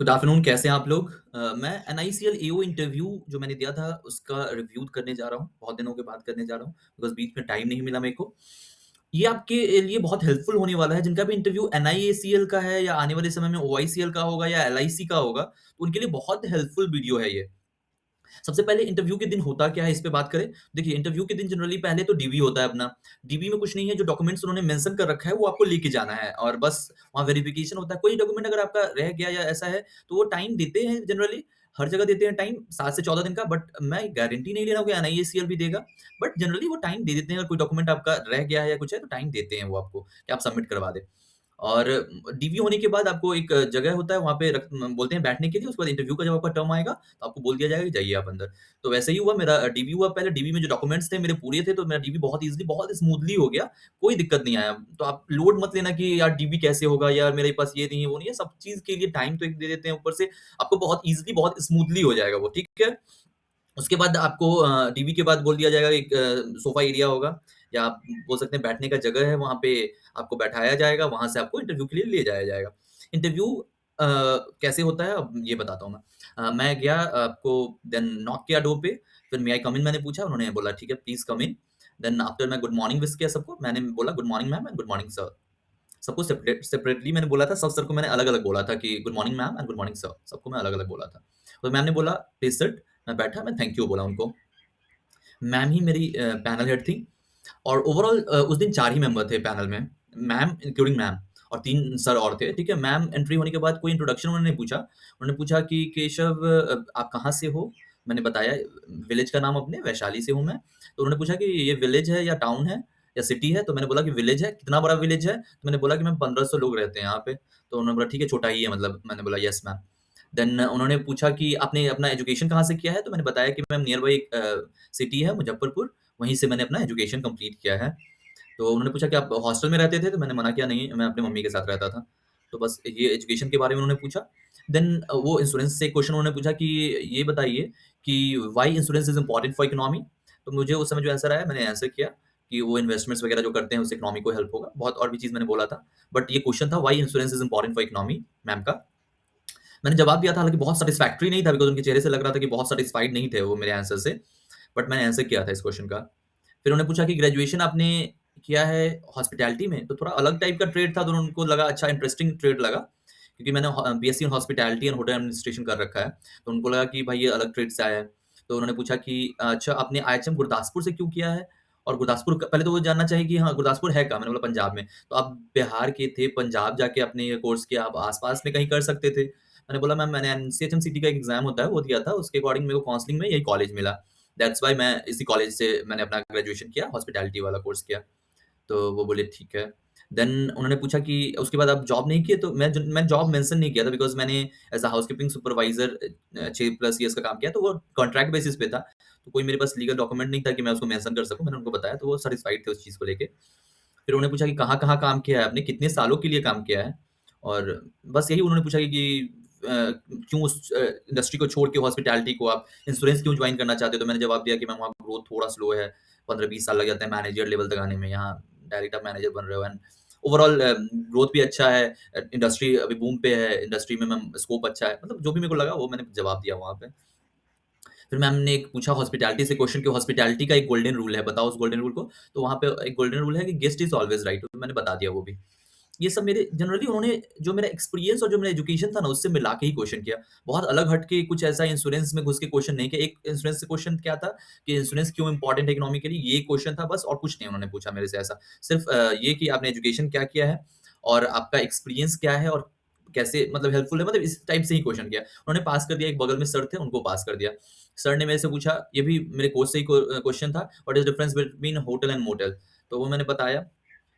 Good afternoon, कैसे हैं आप लोग? मैं एनआईसीएल एओ इंटरव्यू जो मैंने दिया था उसका रिव्यू करने जा रहा हूँ। बहुत दिनों के बाद करने जा रहा हूँ बिकॉज़ बीच में टाइम नहीं मिला मेरे को। ये आपके लिए बहुत हेल्पफुल होने वाला है जिनका भी इंटरव्यू एनआईएसीएल का है या आने वाले समय में ओआईसीएल का होगा या एलआईसी का होगा, तो उनके लिए बहुत हेल्पफुल वीडियो है ये। सबसे पहले इंटरव्यू के दिन होता क्या है इस पे बात करें। देखिए इंटरव्यू के दिन जनरली पहले तो डीवी होता है अपना। डीवी में कुछ नहीं है, जो डॉक्यूमेंट्स उन्होंने मेंशन कर रखा है वो आपको लेके जाना है और बस वहाँ वेरिफिकेशन होता है। कोई डॉक्यूमेंट अगर आपका रह गया या ऐसा है तो वो टाइम देते हैं जनरली, हर जगह देते हैं टाइम 7 से 14 दिन का। बट मैं गारंटी नहीं ले रहा हूँ कि एनआईएसीएल भी देगा। बट जनरली वो टाइम दे देते हैं, अगर कोई डॉक्यूमेंट आपका रह गया है या कुछ है तो टाइम देते हैं वो आपको कि आप सबमिट करवा दें। और डीवी होने के बाद आपको एक जगह होता है वहाँ पे बोलते हैं बैठने के लिए। उसके बाद इंटरव्यू का जब आपका टर्म आएगा तो आपको बोल दिया जाएगा कि जाइए आप अंदर। तो वैसे ही हुआ, मेरा डीवी हुआ। पहले डीवी में जो डॉक्यूमेंट्स थे मेरे पूरे थे, तो मेरा डीवी बहुत ईज़िली बहुत स्मूथली हो गया, कोई दिक्कत नहीं आया। तो आप लोड मत लेना कि यार डीवी कैसे होगा, यार मेरे पास ये नहीं है, वो नहीं है। सब चीज़ के लिए टाइम तो एक दे देते हैं, ऊपर से आपको बहुत ईज़िली बहुत स्मूथली हो जाएगा वो, ठीक है? उसके बाद आपको डीवी के बाद बोल दिया जाएगा एक सोफ़ा एरिया होगा या आप बोल सकते हैं बैठने का जगह है, वहाँ पे आपको बैठाया जाएगा, वहाँ से आपको इंटरव्यू के लिए ले जाया जाएगा। इंटरव्यू कैसे होता है अब ये बताता हूँ मैं। मैं गया, आपको देन नॉक किया डोर पे, फिर मे आई कम इन मैंने पूछा, उन्होंने बोला ठीक है please come in. Then after मैं गुड मॉर्निंग विश किया सबको, मैंने बोला good morning ma'am and good morning sir. सबको सेपरेटली मैंने बोला था, सब सर को मैंने अलग-अलग बोला था कि good morning ma'am and good morning sir, सबको मैं अलग-अलग बोला था। तो मैम ने बोला प्लीज़ सिट, मैं बैठा, मैं थैंक यू बोला उनको। मैम ही मेरी पैनल हेड थी और ओवरऑल उस दिन 4 ही मेंबर थे पैनल में, मैम इंक्लूडिंग मैम और 3 सर और थे, ठीक है? मैम एंट्री होने के बाद कोई इंट्रोडक्शन उन्होंने नहीं पूछा। उन्होंने पूछा कि केशव आप कहाँ से हो? मैंने बताया विलेज का नाम अपने वैशाली से हूँ मैं। तो उन्होंने पूछा कि ये विलेज है या टाउन है या सिटी है? तो मैंने बोला कि विलेज है। कितना बड़ा विलेज है? तो मैंने बोला कि मैम 1500 लोग रहते हैं यहाँ पे। तो उन्होंने बोला ठीक है, छोटा ही है मतलब। मैंने बोला यस मैम। देन उन्होंने पूछा कि आपने अपना एजुकेशन कहाँ से किया है? तो मैंने बताया कि मैम नियर बाय एक सिटी है मुज़फ्फरपुर, वहीं से मैंने अपना एजुकेशन कंप्लीट किया है। तो उन्होंने पूछा कि आप हॉस्टल में रहते थे? तो मैंने मना किया नहीं, मैं अपनी मम्मी के साथ रहता था। तो बस ये एजुकेशन के बारे में उन्होंने पूछा। देन वो इंश्योरेंस से क्वेश्चन उन्होंने पूछा कि ये बताइए कि why insurance is important for economy? तो मुझे उस समय जो आंसर आया मैंने आंसर किया कि वो इन्वेस्टमेंट्स वगैरह जो करते हैं उससे इकोनॉमी को हेल्प होगा। बहुत और भी चीज़ मैंने बोला था। बट ये क्वेश्चन था why insurance is important for economy ma'am का। मैंने जवाब दिया था, हालाँकि बहुत सैटिस्फैक्टरी नहीं था बिकॉज़ उनके चेहरे से लग रहा था कि बहुत सैटिस्फाइड नहीं थे वो मेरे आंसर से। बट मैंने आंसर किया था इस क्वेश्चन का। फिर उन्होंने पूछा कि ग्रेजुएशन आपने किया है हॉस्पिटैलिटी में, तो थोड़ा अलग टाइप का ट्रेड था, तो उनको लगा अच्छा इंटरेस्टिंग ट्रेड लगा, क्योंकि मैंने BSc in hospitality and hotel administration कर रखा है, तो उनको लगा कि भाई ये अलग ट्रेड से आया है। तो उन्होंने पूछा कि अच्छा आपने आईएचएम गुरदासपुर से क्यों किया है? और गुरदासपुर क पहले तो वो जानना चाहिए कि हाँ, गुरदासपुर है कहाँ? मैंने बोला पंजाब में। तो आप बिहार के थे, पंजाब जाके आपने ये कोर्स किया, आप आस-पास में कहीं कर सकते थे। मैंने बोला मैम मैंने एनसीएचएम-सीटी का एक एग्ज़ाम होता है, वो दिया था, उसके अकॉर्डिंग मेरे को काउंसलिंग में यही कॉलेज मिला। दैट्स व्हाई मैं इसी कॉलेज से मैंने अपना ग्रेजुएशन किया, हॉस्पिटैलिटी वाला कोर्स किया। तो वो बोले ठीक है। देन उन्होंने पूछा कि उसके बाद आप जॉब नहीं किए? तो मैं जॉब मेंशन नहीं किया था बिकॉज़ मैंने as a housekeeping supervisor 6 plus years का काम किया, तो वो कॉन्ट्रैक्ट बेसिस पे था। तो कोई मेरे पास लीगल डॉक्यूमेंट नहीं था कि मैं उसको मेंशन कर सकूँ, मैंने उनको बताया, तो वो सैटिस्फाइड थे उस चीज़ को लेके। फिर उन्होंने पूछा कि कहाँ-कहाँ काम किया है आपने? कितने सालों के लिए काम किया है? और बस यही उन्होंने पूछा कि क्यों उस इंडस्ट्री को छोड़ के हॉस्पिटैलिटी को आप इंश्योरेंस क्यों जॉइन करना चाहते हो? तो मैंने जवाब दिया कि मैम वहाँ ग्रोथ थोड़ा स्लो है, 15-20 साल लग जाते हैं मैनेजर लेवल तक आने में, यहाँ डायरेक्ट आप मैनेजर बन रहे हो एंड ओवरऑल ग्रोथ भी अच्छा है, इंडस्ट्री अभी बूम पे है, इंडस्ट्री में मैम स्कोप अच्छा है। मतलब जो भी मेरे को लगा वो मैंने जवाब दिया वहाँ पे। फिर मैम ने एक पूछा हॉस्पिटैलिटी से क्वेश्चन कि हॉस्पिटैलिटी का एक गोल्डन रूल है, बताओ उस गोल्डन रूल को। तो वहाँ पे एक गोल्डन रूल है कि गेस्ट इज़ ऑलवेज़ राइट, तो मैंने बता दिया वो भी। ये सब मेरे जनरली उन्होंने जो मेरा एक्सपीरियंस और जो मेरा एजुकेशन था ना, उससे मिला के ही क्वेश्चन किया। बहुत अलग हट के कुछ ऐसा इंश्योरेंस में घुस के क्वेश्चन नहीं किया। एक इंश्योरेंस से क्वेश्चन क्या था कि इंश्योरेंस क्यों इम्पोर्टेंट है इकोनॉमिकली, ये क्वेश्चन था बस, और कुछ नहीं उन्होंने पूछा मेरे से ऐसा। सिर्फ़ ये कि आपने एजुकेशन क्या किया है और आपका एक्सपीरियंस क्या है और कैसे मतलब हेल्पफुल है, मतलब इस टाइप से ही क्वेश्चन किया। उन्होंने पास कर दिया, एक बगल में सर थे, उनको पास कर दिया। सर ने मेरे से पूछा, ये भी मेरे कोर्स से ही क्वेश्चन था, what is difference between hotel and motel? तो वो मैंने बताया।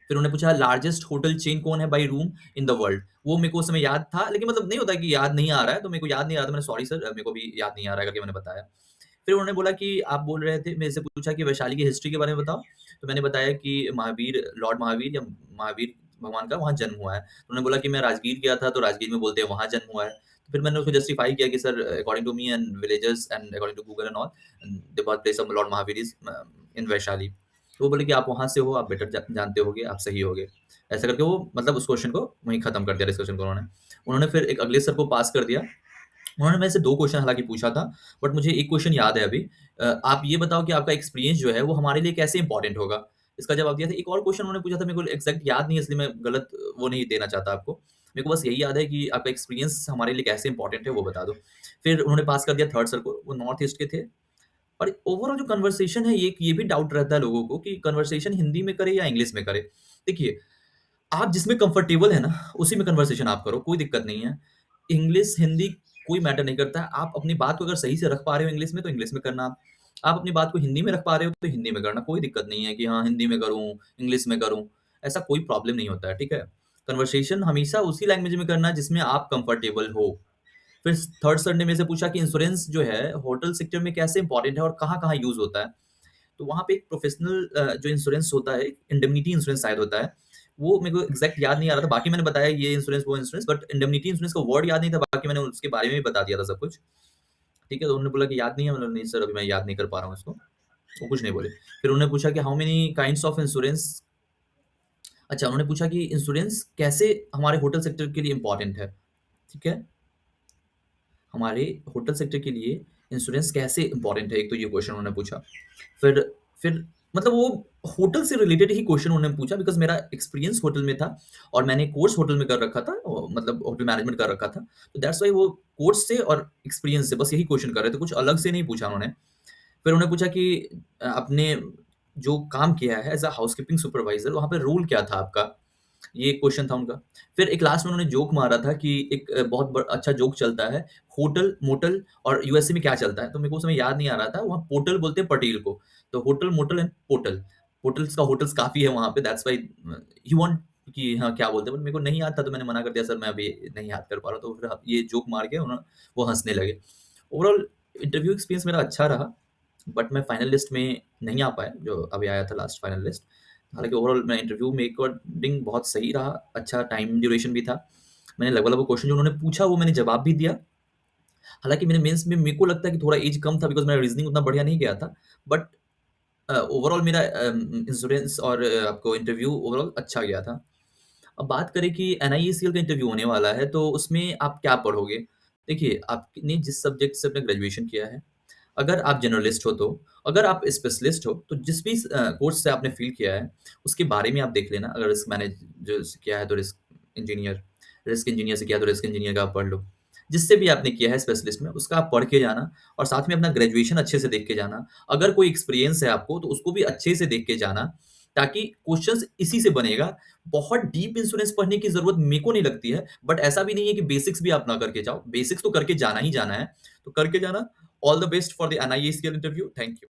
फिर उन्होंने पूछा लार्जेस्ट होटल चेन कौन है by room in the world? वो मेरे को उस समय याद था, लेकिन मतलब नहीं होता कि याद नहीं आ रहा है, तो मेरे को याद नहीं आ रहा था, मैंने सॉरी सर मेरे को भी याद नहीं आ रहा है करके मैंने बताया। फिर उन्होंने बोला कि आप बोल रहे थे, मेरे से पूछा कि वैशाली की हिस्ट्री के बारे में बताओ। तो मैंने बताया कि महावीर, लॉर्ड महावीर या महावीर भगवान का वहाँ जन्म हुआ है। तो उन्होंने बोला कि मैं राजगीर गया था, तो राजगीर में बोलते हैं वहाँ जन्म हुआ है। तो फिर मैंने उसको जस्टिफाई किया कि sir according to me and villagers and according to Google and all, the birth place of lord Mahavir is in Vaishali. तो वो बोले कि आप वहाँ से हो, आप बेटर जानते होगे, आप सही होगे। ऐसा करके वो मतलब उस क्वेश्चन को वहीं खत्म कर दिया डिस्कशन को उन्होंने। उन्होंने फिर एक अगले सर को पास कर दिया। उन्होंने मेरे से 2 क्वेश्चन हालाँकि पूछा था, बट मुझे 1 क्वेश्चन याद है अभी। आप ये बताओ कि आपका एक्सपीरियंस जो है वो हमारे लिए कैसे इम्पोर्टेंट होगा? इसका जवाब दिया था। एक और क्वेश्चन उन्होंने पूछा था, मेरे को एग्ज़ैक्ट याद नहीं है, इसलिए मैं गलत वो नहीं देना चाहता आपको। मेरे को बस यही याद है कि आपका एक्सपीरियंस हमारे लिए कैसे इम्पोर्टेंट है वो बता दो। फिर उन्होंने पास कर दिया थर्ड सर को, वो नॉर्थ ईस्ट के थे। और ओवरऑल जो कन्वर्सेशन है, ये भी डाउट रहता है लोगों को कि कन्वर्सेशन हिंदी में करें या इंग्लिश में करें। देखिए, आप जिसमें कंफर्टेबल है ना, उसी में कन्वर्सेशन आप करो, कोई दिक्कत नहीं है। इंग्लिश, हिंदी कोई मैटर नहीं करता है। आप अपनी बात को अगर सही से रख पा रहे हो इंग्लिश में, तो इंग्लिश में करना आप। आप अपनी बात को हिंदी में रख पा रहे हो, तो हिंदी में करना। कोई दिक्कत नहीं है कि हाँ, हिंदी में करूँ, इंग्लिश में करूँ, ऐसा कोई प्रॉब्लम नहीं होता है, ठीक है? कन्वर्सेशन हमेशा उसी लैंग्वेज में करना है जिसमें आप कंफर्टेबल हो। फिर थर्ड सर ने मेरे से पूछा कि इंश्योरेंस जो है, होटल सेक्टर में कैसे इंपॉर्टेंट है और कहाँ-कहाँ यूज़ होता है? तो वहाँ पे एक प्रोफ़ेशनल जो इंश्योरेंस होता है, इंडेमनिटी इंश्योरेंस शायद होता है, वो मेरे को एग्ज़ैक्ट याद नहीं आ रहा था। बाकी मैंने बताया ये इंश्योरेंस, वो इंश्योरेंस, बट इंडेमनिटी इंश्योरेंस का वर्ड याद नहीं था, बाकी मैंने उसके बारे में भी बता दिया था सब कुछ। ठीक है, तो उन्होंने बोला कि याद नहीं है, मतलब नहीं सर, अभी मैं याद नहीं कर पा रहा हूँ इसको। वो कुछ नहीं बोले। फिर उन्होंने पूछा कि how many kinds of insurance, अच्छा उन्होंने पूछा कि इंश्योरेंस कैसे हमारे होटल सेक्टर के लिए इम्पोर्टेंट है, ठीक है? हमारे होटल सेक्टर के लिए इंश्योरेंस कैसे इम्पोर्टेंट है, एक तो ये क्वेश्चन उन्होंने पूछा। फिर फिर मतलब वो होटल से रिलेटेड ही क्वेश्चन उन्होंने पूछा, बिकॉज़ मेरा एक्सपीरियंस होटल में था और मैंने कोर्स होटल में कर रखा था, मतलब होटल मैनेजमेंट कर रखा था। तो दैट्स व्हाई वो कोर्स से और एक्सपीरियंस से बस यही क्वेश्चन कर रहे थे, कुछ अलग से नहीं पूछा उन्होंने। फिर उन्होंने पूछा कि आपने जो काम किया है एज़ अ हाउसकीपिंग सुपरवाइज़र, वहाँ पे रोल क्या था आपका? ये एक क्वेश्चन था उनका। फिर एक लास्ट में उन्होंने जोक मारा था कि एक बहुत अच्छा जोक चलता है, होटल, मोटल और यूएसए में क्या चलता है? तो मेरे को उस समय याद नहीं आ रहा था, वहाँ पोर्टल बोलते हैं पटेल को। तो hotel, motel and portal. Hotels का होटल्स काफ़ी है वहाँ पे, दैट्स व्हाई ही वांट कि हाँ, क्या बोलते हैं? बट मेरे को नहीं याद था, तो मैंने मना कर दिया, सर मैं अभी नहीं याद कर पा रहा हूँ। तो फिर ये जोक मार के वो हँसने लगे। ओवरऑल इंटरव्यू एक्सपीरियंस मेरा अच्छा रहा, बट मैं फाइनल लिस्ट में नहीं आ पाया, जो अभी आया था लास्ट फाइनल लिस्ट। हालाँकि ओवरऑल मैं इंटरव्यू में अकॉर्डिंग बहुत सही रहा, अच्छा टाइम ड्यूरेशन भी था। मैंने लगभग-लगभग क्वेश्चन जो उन्होंने पूछा वो मैंने जवाब भी दिया। हालाँकि मेरे मेंस में मेरे को लगता है कि थोड़ा ऐज कम था, बिकॉज़ मेरा रीज़निंग उतना बढ़िया नहीं गया था। बट ओवरऑल मेरा इंश्योरेंस और आपको इंटरव्यू ओवरऑल अच्छा गया था। अब बात करें कि एनआईईसीएल का इंटरव्यू होने वाला है, तो उसमें आप क्या पढ़ोगे? देखिए, आपने जिस सब्जेक्ट से अपने ग्रेजुएशन किया है, अगर आप जनरलिस्ट हो तो, अगर आप स्पेशलिस्ट हो, तो जिस भी कोर्स से आपने फ़ील किया है, उसके बारे में आप देख लेना। अगर रिस्क मैनेजर से किया है, तो रिस्क इंजीनियर से किया है, तो रिस्क इंजीनियर का आप पढ़ लो। जिससे भी आपने किया है स्पेशलिस्ट में, उसका आप पढ़ के जाना और साथ में अपना ग्रेजुएशन अच्छे से देख के जाना। अगर कोई एक्सपीरियंस है आपको, तो उसको भी अच्छे से देख के जाना, ताकि क्वेश्चन्स इसी से बनेगा। बहुत डीप इंश्योरेंस पढ़ने की ज़रूरत मेरे को नहीं लगती है, बट ऐसा भी नहीं है कि बेसिक्स भी आप ना करके जाओ। बेसिक्स तो करके जाना ही जाना है, तो करके जाना। All the best for the NIACL interview. Thank you.